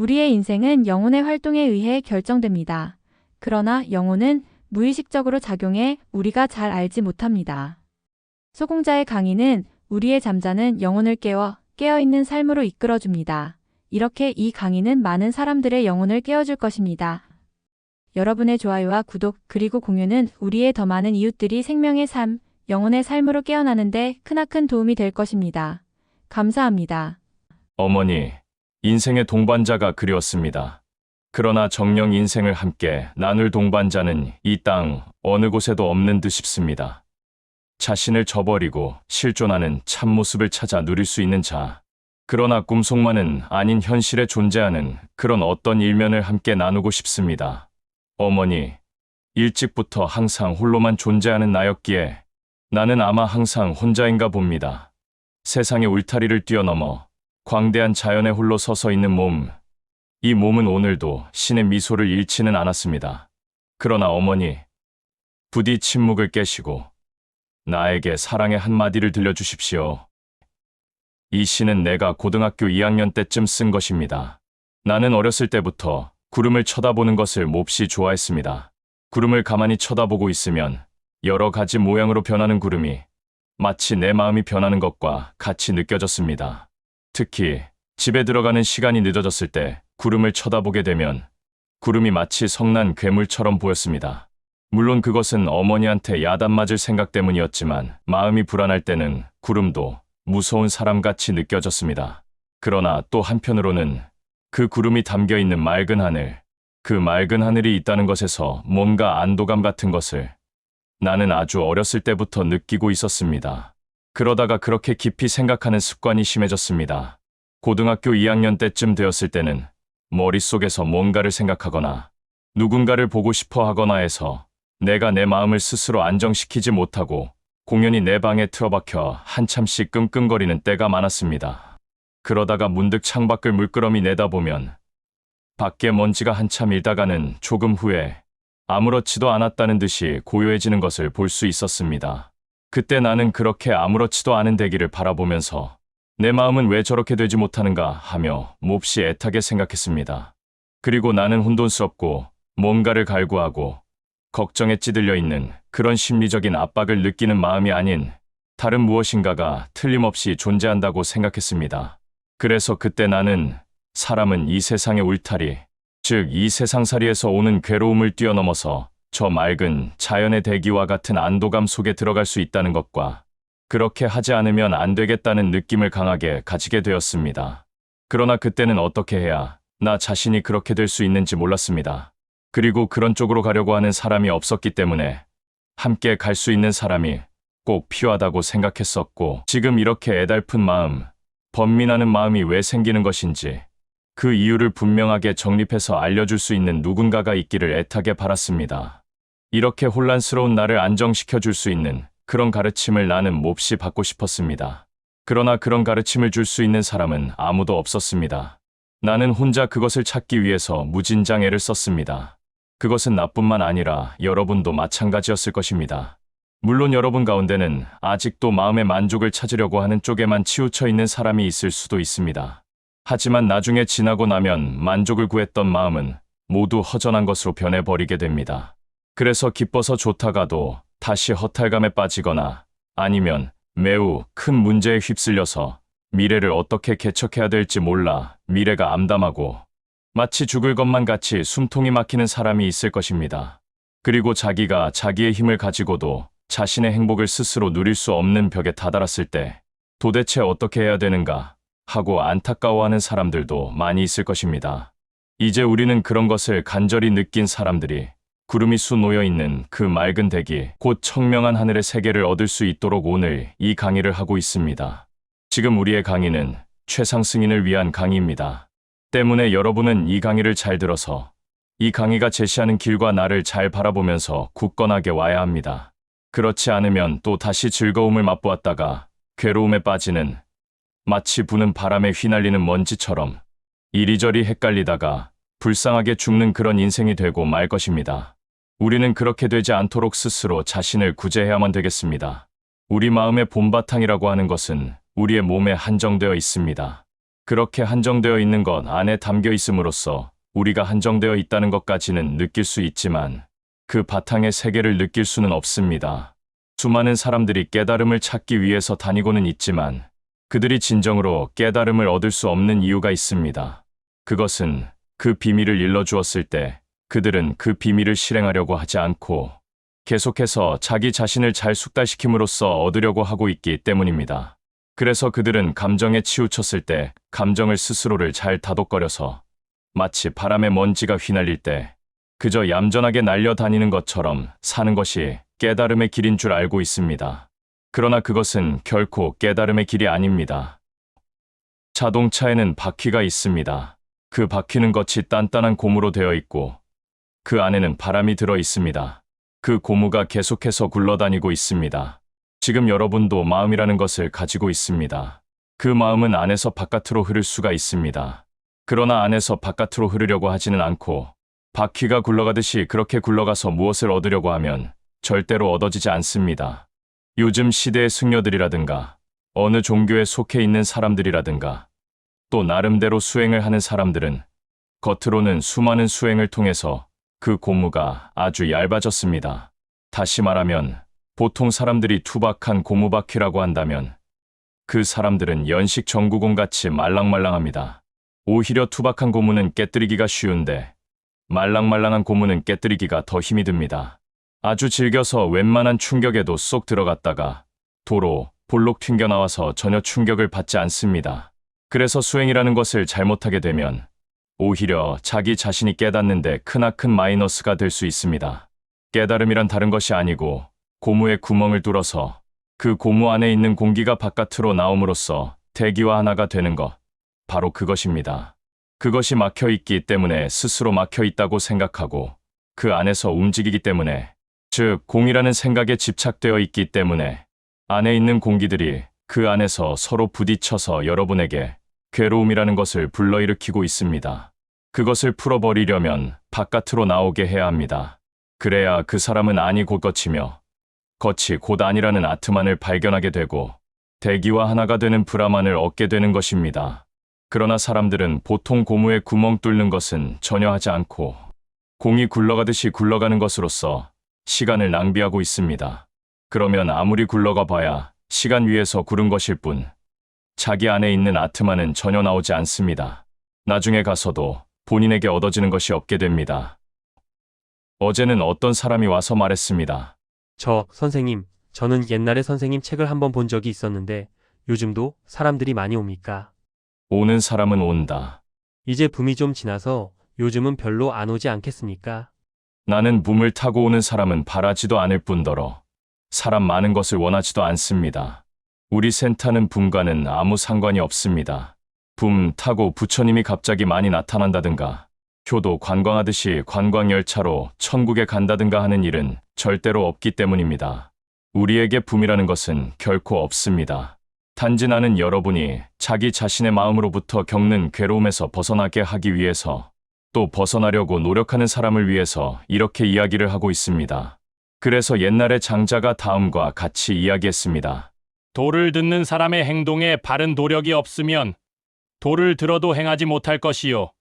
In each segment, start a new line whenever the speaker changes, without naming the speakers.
우리의 인생은 영혼의 활동에 의해 결정됩니다. 그러나 영혼은 무의식적으로 작용해 우리가 잘 알지 못합니다. 소공자의 강의는 우리의 잠자는 영혼을 깨어있는 삶으로 이끌어줍니다. 이렇게 이 강의는 많은 사람들의 영혼을 깨워줄 것입니다. 여러분의 좋아요와 구독 그리고 공유는 우리의 더 많은 이웃들이 생명의 삶, 영혼의 삶으로 깨어나는데 크나큰 도움이 될 것입니다. 감사합니다.
어머니, 인생의 동반자가 그리웠습니다. 그러나 정녕 인생을 함께 나눌 동반자는 이 땅 어느 곳에도 없는 듯 싶습니다. 자신을 저버리고 실존하는 참모습을 찾아 누릴 수 있는 자. 그러나 꿈속만은 아닌 현실에 존재하는 그런 어떤 일면을 함께 나누고 싶습니다. 어머니, 일찍부터 항상 홀로만 존재하는 나였기에 나는 아마 항상 혼자인가 봅니다. 세상의 울타리를 뛰어넘어 광대한 자연에 홀로 서서 있는 몸. 이 몸은 오늘도 신의 미소를 잃지는 않았습니다. 그러나 어머니, 부디 침묵을 깨시고 나에게 사랑의 한마디를 들려주십시오. 이 시는 내가 고등학교 2학년 때쯤 쓴 것입니다. 나는 어렸을 때부터 구름을 쳐다보는 것을 몹시 좋아했습니다. 구름을 가만히 쳐다보고 있으면 여러 가지 모양으로 변하는 구름이 마치 내 마음이 변하는 것과 같이 느껴졌습니다. 특히 집에 들어가는 시간이 늦어졌을 때 구름을 쳐다보게 되면 구름이 마치 성난 괴물처럼 보였습니다. 물론 그것은 어머니한테 야단 맞을 생각 때문이었지만 마음이 불안할 때는 구름도 무서운 사람같이 느껴졌습니다. 그러나 또 한편으로는 그 구름이 담겨있는 맑은 하늘, 그 맑은 하늘이 있다는 것에서 뭔가 안도감 같은 것을 나는 아주 어렸을 때부터 느끼고 있었습니다. 그러다가 그렇게 깊이 생각하는 습관이 심해졌습니다. 고등학교 2학년 때쯤 되었을 때는 머릿속에서 뭔가를 생각하거나 누군가를 보고 싶어 하거나 해서 내가 내 마음을 스스로 안정시키지 못하고 공연히 내 방에 틀어박혀 한참씩 끙끙거리는 때가 많았습니다. 그러다가 문득 창밖을 물끄러미 내다보면 밖에 먼지가 한참 일다가는 조금 후에 아무렇지도 않았다는 듯이 고요해지는 것을 볼 수 있었습니다. 그때 나는 그렇게 아무렇지도 않은 대기를 바라보면서 내 마음은 왜 저렇게 되지 못하는가 하며 몹시 애타게 생각했습니다. 그리고 나는 혼돈스럽고 뭔가를 갈구하고 걱정에 찌들려 있는 그런 심리적인 압박을 느끼는 마음이 아닌 다른 무엇인가가 틀림없이 존재한다고 생각했습니다. 그래서 그때 나는 사람은 이 세상의 울타리, 즉 이 세상살이에서 오는 괴로움을 뛰어넘어서 저 맑은 자연의 대기와 같은 안도감 속에 들어갈 수 있다는 것과 그렇게 하지 않으면 안 되겠다는 느낌을 강하게 가지게 되었습니다. 그러나 그때는 어떻게 해야 나 자신이 그렇게 될 수 있는지 몰랐습니다. 그리고 그런 쪽으로 가려고 하는 사람이 없었기 때문에 함께 갈 수 있는 사람이 꼭 필요하다고 생각했었고 지금 이렇게 애달픈 마음, 번민하는 마음이 왜 생기는 것인지 그 이유를 분명하게 정립해서 알려줄 수 있는 누군가가 있기를 애타게 바랐습니다. 이렇게 혼란스러운 나를 안정시켜줄 수 있는 그런 가르침을 나는 몹시 받고 싶었습니다. 그러나 그런 가르침을 줄 수 있는 사람은 아무도 없었습니다. 나는 혼자 그것을 찾기 위해서 무진장 애를 썼습니다. 그것은 나뿐만 아니라 여러분도 마찬가지였을 것입니다. 물론 여러분 가운데는 아직도 마음의 만족을 찾으려고 하는 쪽에만 치우쳐 있는 사람이 있을 수도 있습니다. 하지만 나중에 지나고 나면 만족을 구했던 마음은 모두 허전한 것으로 변해버리게 됩니다. 그래서 기뻐서 좋다가도 다시 허탈감에 빠지거나 아니면 매우 큰 문제에 휩쓸려서 미래를 어떻게 개척해야 될지 몰라 미래가 암담하고 마치 죽을 것만 같이 숨통이 막히는 사람이 있을 것입니다. 그리고 자기가 자기의 힘을 가지고도 자신의 행복을 스스로 누릴 수 없는 벽에 다다랐을 때 도대체 어떻게 해야 되는가 하고 안타까워하는 사람들도 많이 있을 것입니다. 이제 우리는 그런 것을 간절히 느낀 사람들이 구름이 수 놓여있는 그 맑은 대기, 곧 청명한 하늘의 세계를 얻을 수 있도록 오늘 이 강의를 하고 있습니다. 지금 우리의 강의는 최상 승인을 위한 강의입니다. 때문에 여러분은 이 강의를 잘 들어서 이 강의가 제시하는 길과 나를 잘 바라보면서 굳건하게 와야 합니다. 그렇지 않으면 또 다시 즐거움을 맛보았다가 괴로움에 빠지는 마치 부는 바람에 휘날리는 먼지처럼 이리저리 헷갈리다가 불쌍하게 죽는 그런 인생이 되고 말 것입니다. 우리는 그렇게 되지 않도록 스스로 자신을 구제해야만 되겠습니다. 우리 마음의 본바탕이라고 하는 것은 우리의 몸에 한정되어 있습니다. 그렇게 한정되어 있는 것 안에 담겨 있음으로써 우리가 한정되어 있다는 것까지는 느낄 수 있지만 그 바탕의 세계를 느낄 수는 없습니다. 수많은 사람들이 깨달음을 찾기 위해서 다니고는 있지만 그들이 진정으로 깨달음을 얻을 수 없는 이유가 있습니다. 그것은 그 비밀을 일러주었을 때 그들은 그 비밀을 실행하려고 하지 않고 계속해서 자기 자신을 잘 숙달시킴으로써 얻으려고 하고 있기 때문입니다. 그래서 그들은 감정에 치우쳤을 때 감정을 스스로를 잘 다독거려서 마치 바람에 먼지가 휘날릴 때 그저 얌전하게 날려다니는 것처럼 사는 것이 깨달음의 길인 줄 알고 있습니다. 그러나 그것은 결코 깨달음의 길이 아닙니다. 자동차에는 바퀴가 있습니다. 그 바퀴는 겉이 단단한 고무로 되어 있고 그 안에는 바람이 들어 있습니다. 그 고무가 계속해서 굴러다니고 있습니다. 지금 여러분도 마음이라는 것을 가지고 있습니다. 그 마음은 안에서 바깥으로 흐를 수가 있습니다. 그러나 안에서 바깥으로 흐르려고 하지는 않고 바퀴가 굴러가듯이 그렇게 굴러가서 무엇을 얻으려고 하면 절대로 얻어지지 않습니다. 요즘 시대의 승려들이라든가 어느 종교에 속해 있는 사람들이라든가 또 나름대로 수행을 하는 사람들은 겉으로는 수많은 수행을 통해서 그 고무가 아주 얇아졌습니다. 다시 말하면 보통 사람들이 투박한 고무바퀴라고 한다면 그 사람들은 연식 전구공같이 말랑말랑합니다. 오히려 투박한 고무는 깨뜨리기가 쉬운데 말랑말랑한 고무는 깨뜨리기가 더 힘이 듭니다. 아주 질겨서 웬만한 충격에도 쏙 들어갔다가 도로, 볼록 튕겨나와서 전혀 충격을 받지 않습니다. 그래서 수행이라는 것을 잘못하게 되면 오히려 자기 자신이 깨닫는데 크나큰 마이너스가 될 수 있습니다. 깨달음이란 다른 것이 아니고 고무에 구멍을 뚫어서 그 고무 안에 있는 공기가 바깥으로 나옴으로써 대기와 하나가 되는 것, 바로 그것입니다. 그것이 막혀 있기 때문에 스스로 막혀 있다고 생각하고 그 안에서 움직이기 때문에, 즉 공이라는 생각에 집착되어 있기 때문에 안에 있는 공기들이 그 안에서 서로 부딪혀서 여러분에게 괴로움이라는 것을 불러일으키고 있습니다. 그것을 풀어버리려면 바깥으로 나오게 해야 합니다. 그래야 그 사람은 안이 곧 겉이며 겉이 곧 안이라는 아트만을 발견하게 되고 대기와 하나가 되는 브라만을 얻게 되는 것입니다. 그러나 사람들은 보통 고무에 구멍 뚫는 것은 전혀 하지 않고 공이 굴러가듯이 굴러가는 것으로서 시간을 낭비하고 있습니다. 그러면 아무리 굴러가 봐야 시간 위에서 구른 것일 뿐 자기 안에 있는 아트만은 전혀 나오지 않습니다. 나중에 가서도 본인에게 얻어지는 것이 없게 됩니다. 어제는 어떤 사람이 와서 말했습니다.
선생님, 저는 옛날에 선생님 책을 한번 본 적이 있었는데 요즘도 사람들이 많이 옵니까?
오는 사람은 온다.
이제 붐이 좀 지나서 요즘은 별로 안 오지 않겠습니까?
나는 붐을 타고 오는 사람은 바라지도 않을 뿐더러 사람 많은 것을 원하지도 않습니다. 우리 센터는 붐과는 아무 상관이 없습니다. 붐 타고 부처님이 갑자기 많이 나타난다든가 효도 관광하듯이 관광열차로 천국에 간다든가 하는 일은 절대로 없기 때문입니다. 우리에게 붐이라는 것은 결코 없습니다. 단지 나는 여러분이 자기 자신의 마음으로부터 겪는 괴로움에서 벗어나게 하기 위해서 또 벗어나려고 노력하는 사람을 위해서 이렇게 이야기를 하고 있습니다. 그래서 옛날에 장자가 다음과 같이 이야기했습니다.
도를 듣는 사람의 행동에 바른 도력이 없으면 도를 들어도 행하지 못할 것이요.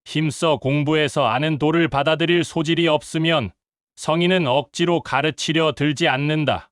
힘써 공부해서 아는 도를 받아들일 소질이 없으면 성인은 억지로 가르치려 들지 않는다.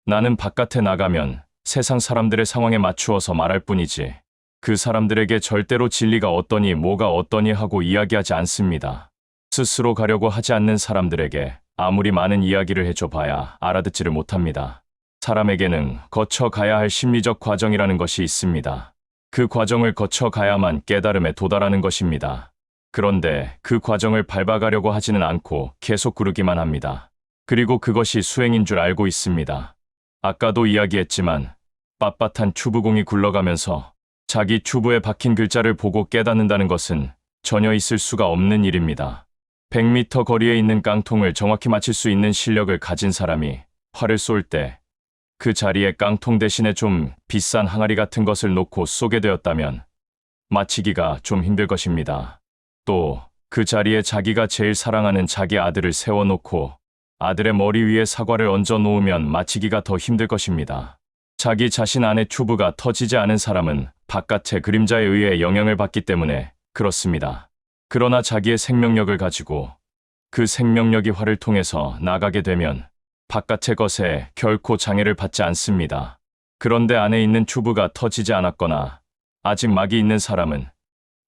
나는 바깥에 나가면 세상 사람들의 상황에 맞추어서 말할 뿐이지 그 사람들에게 절대로 진리가 어떠니 뭐가 어떠니 하고 이야기하지 않습니다. 스스로 가려고 하지 않는 사람들에게 아무리 많은 이야기를 해줘봐야 알아듣지를 못합니다. 사람에게는 거쳐가야 할 심리적 과정이라는 것이 있습니다. 그 과정을 거쳐가야만 깨달음에 도달하는 것입니다. 그런데 그 과정을 밟아가려고 하지는 않고 계속 구르기만 합니다. 그리고 그것이 수행인 줄 알고 있습니다. 아까도 이야기했지만 빳빳한 튜브공이 굴러가면서 자기 튜브에 박힌 글자를 보고 깨닫는다는 것은 전혀 있을 수가 없는 일입니다. 100m 거리에 있는 깡통을 정확히 맞힐 수 있는 실력을 가진 사람이 활을 쏠 때 그 자리에 깡통 대신에 좀 비싼 항아리 같은 것을 놓고 쏘게 되었다면 맞히기가 좀 힘들 것입니다. 또 그 자리에 자기가 제일 사랑하는 자기 아들을 세워놓고 아들의 머리 위에 사과를 얹어 놓으면 맞히기가 더 힘들 것입니다. 자기 자신 안에 튜브가 터지지 않은 사람은 바깥의 그림자에 의해 영향을 받기 때문에 그렇습니다. 그러나 자기의 생명력을 가지고 그 생명력이 활을 통해서 나가게 되면 바깥의 것에 결코 장애를 받지 않습니다. 그런데 안에 있는 튜브가 터지지 않았거나 아직 막이 있는 사람은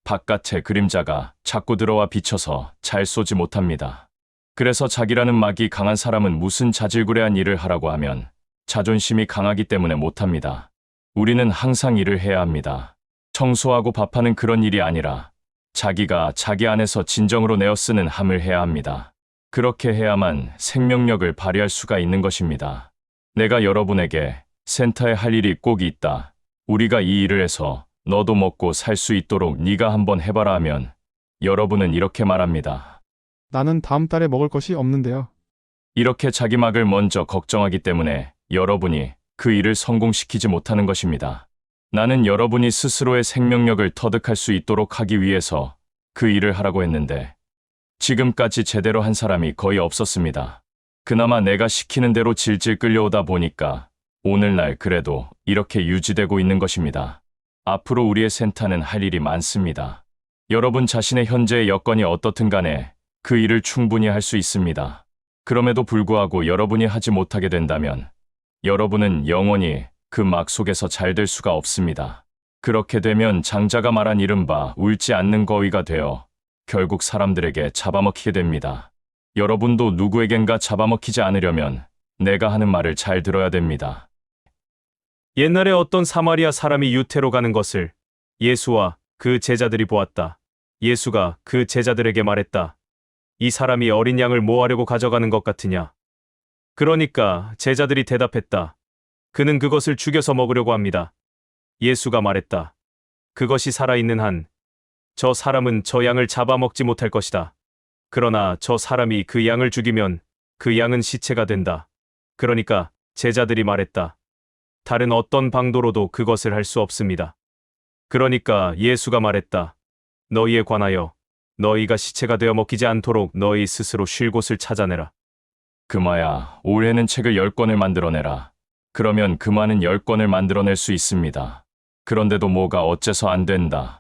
바깥의 그림자가 자꾸 들어와 비쳐서 잘 쏘지 못합니다. 그래서 자기라는 막이 강한 사람은 무슨 자질구레한 일을 하라고 하면 자존심이 강하기 때문에 못합니다. 우리는 항상 일을 해야 합니다. 청소하고 밥하는 그런 일이 아니라 자기가 자기 안에서 진정으로 내어 쓰는 함을 해야 합니다. 그렇게 해야만 생명력을 발휘할 수가 있는 것입니다. 내가 여러분에게 센터에 할 일이 꼭 있다. 우리가 이 일을 해서 너도 먹고 살 수 있도록 네가 한번 해봐라 하면 여러분은 이렇게 말합니다.
나는 다음 달에 먹을 것이 없는데요.
이렇게 자기 막을 먼저 걱정하기 때문에 여러분이 그 일을 성공시키지 못하는 것입니다. 나는 여러분이 스스로의 생명력을 터득할 수 있도록 하기 위해서 그 일을 하라고 했는데 지금까지 제대로 한 사람이 거의 없었습니다. 그나마 내가 시키는 대로 질질 끌려오다 보니까 오늘날 그래도 이렇게 유지되고 있는 것입니다. 앞으로 우리의 센터는 할 일이 많습니다. 여러분 자신의 현재의 여건이 어떻든 간에 그 일을 충분히 할 수 있습니다. 그럼에도 불구하고 여러분이 하지 못하게 된다면 여러분은 영원히 그 막 속에서 잘 될 수가 없습니다. 그렇게 되면 장자가 말한 이른바 울지 않는 거위가 되어 결국 사람들에게 잡아먹히게 됩니다. 여러분도 누구에겐가 잡아먹히지 않으려면 내가 하는 말을 잘 들어야 됩니다.
옛날에 어떤 사마리아 사람이 유태로 가는 것을 예수와 그 제자들이 보았다. 예수가 그 제자들에게 말했다. 이 사람이 어린 양을 뭐 하려고 가져가는 것 같으냐? 그러니까 제자들이 대답했다. 그는 그것을 죽여서 먹으려고 합니다. 예수가 말했다. 그것이 살아있는 한 저 사람은 저 양을 잡아먹지 못할 것이다. 그러나 저 사람이 그 양을 죽이면 그 양은 시체가 된다. 그러니까 제자들이 말했다. 다른 어떤 방도로도 그것을 할 수 없습니다. 그러니까 예수가 말했다. 너희에 관하여 너희가 시체가 되어 먹히지 않도록 너희 스스로 쉴 곳을 찾아내라.
금아야, 올해는 책을 10권을 만들어내라. 그러면 금아는 10권을 만들어낼 수 있습니다. 그런데도 뭐가 어째서 안 된다.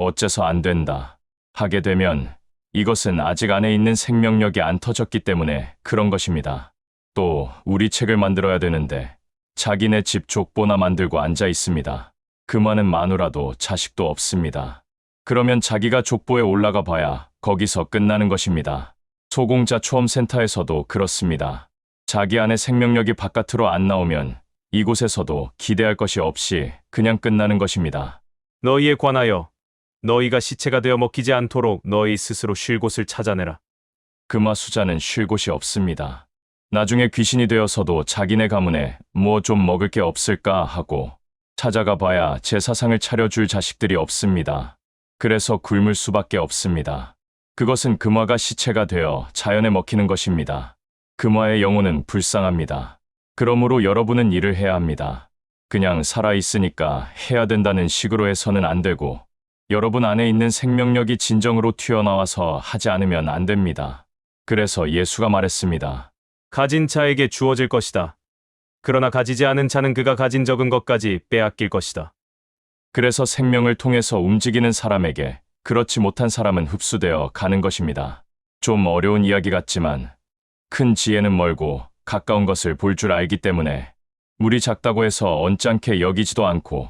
어째서 안 된다. 하게 되면 이것은 아직 안에 있는 생명력이 안 터졌기 때문에 그런 것입니다. 또 우리 책을 만들어야 되는데 자기네 집 족보나 만들고 앉아 있습니다. 금아는 마누라도 자식도 없습니다. 그러면 자기가 족보에 올라가 봐야 거기서 끝나는 것입니다. 소공자 초험센터에서도 그렇습니다. 자기 안에 생명력이 바깥으로 안 나오면 이곳에서도 기대할 것이 없이 그냥 끝나는 것입니다.
너희에 관하여 너희가 시체가 되어 먹히지 않도록 너희 스스로 쉴 곳을 찾아내라.
금아 수자는 쉴 곳이 없습니다. 나중에 귀신이 되어서도 자기네 가문에 뭐 좀 먹을 게 없을까 하고 찾아가 봐야 제사상을 차려줄 자식들이 없습니다. 그래서 굶을 수밖에 없습니다. 그것은 금화가 시체가 되어 자연에 먹히는 것입니다. 금화의 영혼은 불쌍합니다. 그러므로 여러분은 일을 해야 합니다. 그냥 살아있으니까 해야 된다는 식으로 해서는 안 되고 여러분 안에 있는 생명력이 진정으로 튀어나와서 하지 않으면 안 됩니다. 그래서 예수가 말했습니다.
가진 자에게 주어질 것이다. 그러나 가지지 않은 자는 그가 가진 적은 것까지 빼앗길 것이다.
그래서 생명을 통해서 움직이는 사람에게 그렇지 못한 사람은 흡수되어 가는 것입니다. 좀 어려운 이야기 같지만 큰 지혜는 멀고 가까운 것을 볼 줄 알기 때문에 물이 작다고 해서 언짢게 여기지도 않고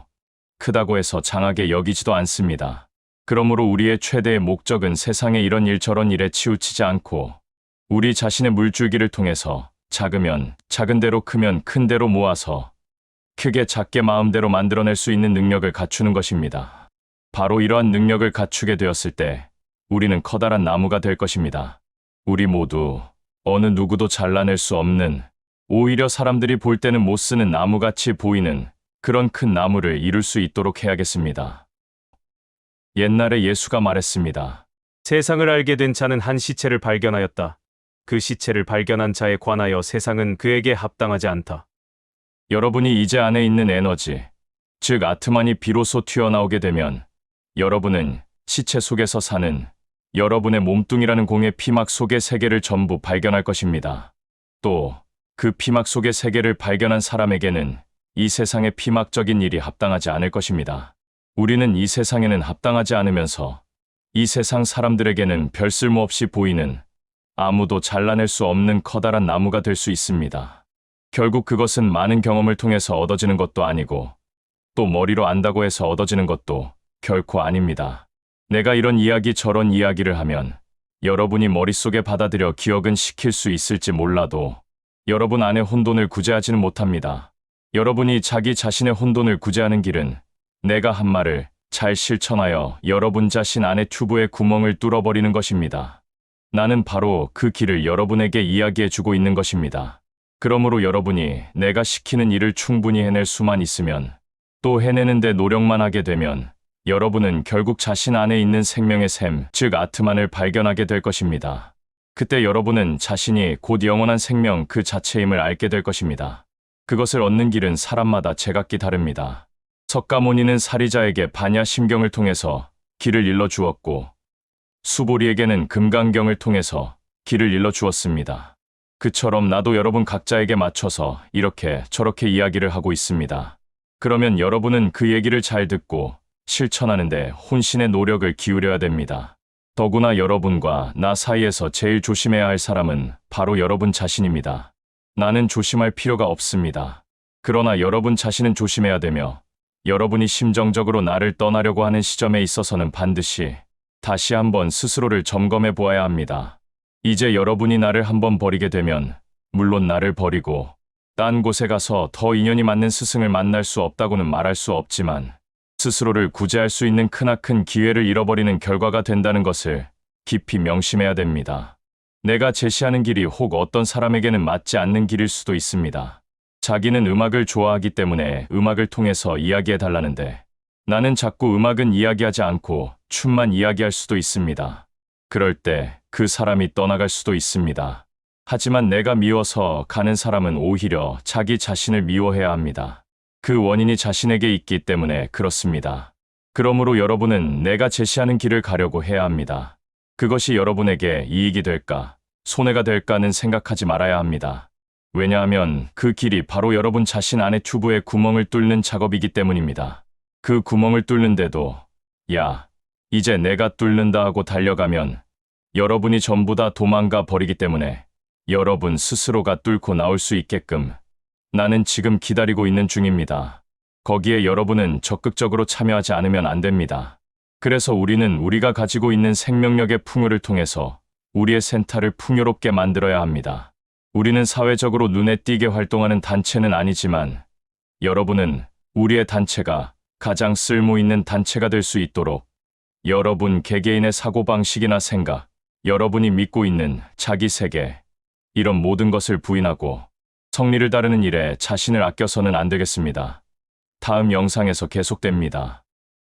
크다고 해서 장하게 여기지도 않습니다. 그러므로 우리의 최대의 목적은 세상에 이런 일 저런 일에 치우치지 않고 우리 자신의 물줄기를 통해서 작으면 작은 대로 크면 큰 대로 모아서 크게 작게 마음대로 만들어낼 수 있는 능력을 갖추는 것입니다. 바로 이러한 능력을 갖추게 되었을 때 우리는 커다란 나무가 될 것입니다. 우리 모두 어느 누구도 잘라낼 수 없는, 오히려 사람들이 볼 때는 못 쓰는 나무같이 보이는 그런 큰 나무를 이룰 수 있도록 해야겠습니다. 옛날에 예수가 말했습니다.
세상을 알게 된 자는 한 시체를 발견하였다. 그 시체를 발견한 자에 관하여 세상은 그에게 합당하지 않다.
여러분이 이제 안에 있는 에너지, 즉 아트만이 비로소 튀어나오게 되면 여러분은 시체 속에서 사는 여러분의 몸뚱이라는 공의 피막 속의 세계를 전부 발견할 것입니다. 또 그 피막 속의 세계를 발견한 사람에게는 이 세상에 피막적인 일이 합당하지 않을 것입니다. 우리는 이 세상에는 합당하지 않으면서 이 세상 사람들에게는 별 쓸모 없이 보이는 아무도 잘라낼 수 없는 커다란 나무가 될 수 있습니다. 결국 그것은 많은 경험을 통해서 얻어지는 것도 아니고 또 머리로 안다고 해서 얻어지는 것도 결코 아닙니다. 내가 이런 이야기 저런 이야기를 하면 여러분이 머릿속에 받아들여 기억은 시킬 수 있을지 몰라도 여러분 안에 혼돈을 구제하지는 못합니다. 여러분이 자기 자신의 혼돈을 구제하는 길은 내가 한 말을 잘 실천하여 여러분 자신 안의 튜브의 구멍을 뚫어버리는 것입니다. 나는 바로 그 길을 여러분에게 이야기해주고 있는 것입니다. 그러므로 여러분이 내가 시키는 일을 충분히 해낼 수만 있으면 또 해내는데 노력만 하게 되면 여러분은 결국 자신 안에 있는 생명의 샘, 즉 아트만을 발견하게 될 것입니다. 그때 여러분은 자신이 곧 영원한 생명 그 자체임을 알게 될 것입니다. 그것을 얻는 길은 사람마다 제각기 다릅니다. 석가모니는 사리자에게 반야 심경을 통해서 길을 일러주었고 수보리에게는 금강경을 통해서 길을 일러주었습니다. 그처럼 나도 여러분 각자에게 맞춰서 이렇게 저렇게 이야기를 하고 있습니다. 그러면 여러분은 그 얘기를 잘 듣고 실천하는데 혼신의 노력을 기울여야 됩니다. 더구나 여러분과 나 사이에서 제일 조심해야 할 사람은 바로 여러분 자신입니다. 나는 조심할 필요가 없습니다. 그러나 여러분 자신은 조심해야 되며 여러분이 심정적으로 나를 떠나려고 하는 시점에 있어서는 반드시 다시 한번 스스로를 점검해 보아야 합니다. 이제 여러분이 나를 한번 버리게 되면 물론 나를 버리고 딴 곳에 가서 더 인연이 맞는 스승을 만날 수 없다고는 말할 수 없지만 스스로를 구제할 수 있는 크나큰 기회를 잃어버리는 결과가 된다는 것을 깊이 명심해야 됩니다. 내가 제시하는 길이 혹 어떤 사람에게는 맞지 않는 길일 수도 있습니다. 자기는 음악을 좋아하기 때문에 음악을 통해서 이야기해달라는데 나는 자꾸 음악은 이야기하지 않고 춤만 이야기할 수도 있습니다. 그럴 때 그 사람이 떠나갈 수도 있습니다. 하지만 내가 미워서 가는 사람은 오히려 자기 자신을 미워해야 합니다. 그 원인이 자신에게 있기 때문에 그렇습니다. 그러므로 여러분은 내가 제시하는 길을 가려고 해야 합니다. 그것이 여러분에게 이익이 될까, 손해가 될까는 생각하지 말아야 합니다. 왜냐하면 그 길이 바로 여러분 자신 안의 튜브의 구멍을 뚫는 작업이기 때문입니다. 그 구멍을 뚫는데도 야, 이제 내가 뚫는다 하고 달려가면 여러분이 전부 다 도망가 버리기 때문에 여러분 스스로가 뚫고 나올 수 있게끔 나는 지금 기다리고 있는 중입니다. 거기에 여러분은 적극적으로 참여하지 않으면 안 됩니다. 그래서 우리는 우리가 가지고 있는 생명력의 풍요를 통해서 우리의 센터를 풍요롭게 만들어야 합니다. 우리는 사회적으로 눈에 띄게 활동하는 단체는 아니지만 여러분은 우리의 단체가 가장 쓸모 있는 단체가 될 수 있도록 여러분 개개인의 사고방식이나 생각, 여러분이 믿고 있는 자기 세계, 이런 모든 것을 부인하고 성리를 다루는 일에 자신을 아껴서는 안 되겠습니다. 다음 영상에서 계속됩니다.